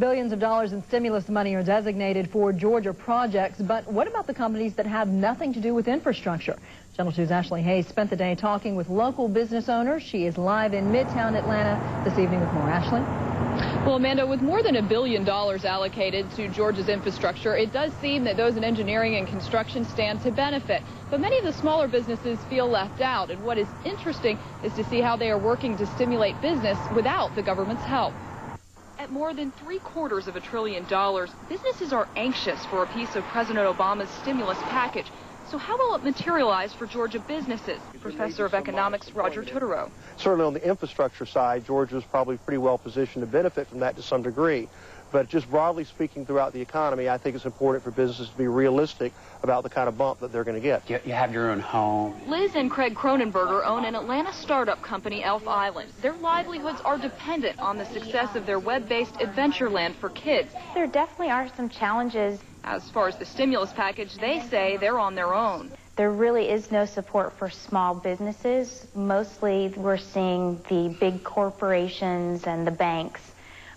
Billions of dollars in stimulus money are designated for Georgia projects, but what about the companies that have nothing to do with infrastructure? Channel 2's Ashley Hayes spent the day talking with local business owners. She is live in Midtown Atlanta this evening with more. Ashley? Well, Amanda, with more than $1 billion allocated to Georgia's infrastructure, it does seem that those in engineering and construction stand to benefit. But many of the smaller businesses feel left out. And what is interesting is to see how they are working to stimulate business without the government's help. At more than $750 billion, businesses are anxious for a piece of President Obama's stimulus package. So how will it materialize for Georgia businesses? Professor of Economics Roger Tutoro. Certainly on the infrastructure side, Georgia is probably pretty well positioned to benefit from that to some degree. But just broadly speaking throughout the economy, I think it's important for businesses to be realistic about the kind of bump that they're going to get. You have your own home. Liz and Craig Cronenberger own an Atlanta startup company, Elf Island. Their livelihoods are dependent on the success of their web-based Adventureland for kids. There definitely are some challenges. As far as the stimulus package, they say they're on their own. There really is no support for small businesses. Mostly we're seeing the big corporations and the banks.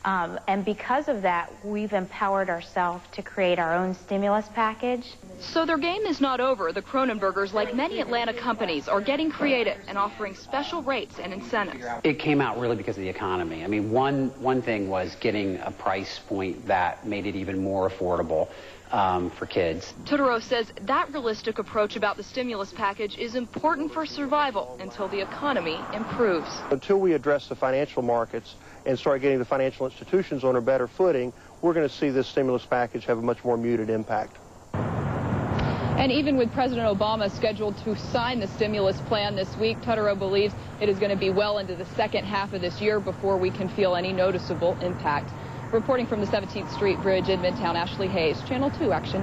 And because of that, we've empowered ourselves to create our own stimulus package. So their game is not over. The Cronenbergers, like many Atlanta companies, are getting creative and offering special rates and incentives. It came out really because of the economy. I mean, one thing was getting a price point that made it even more affordable for kids. Tutoro says that realistic approach about the stimulus package is important for survival until the economy improves. Until we address the financial markets and start getting the financial institutions on a better footing, we're going to see this stimulus package have a much more muted impact. And even with President Obama scheduled to sign the stimulus plan this week, Tutoro believes it is going to be well into the second half of this year before we can feel any noticeable impact. Reporting from the 17th Street Bridge in Midtown, Ashley Hayes, Channel 2 Action News.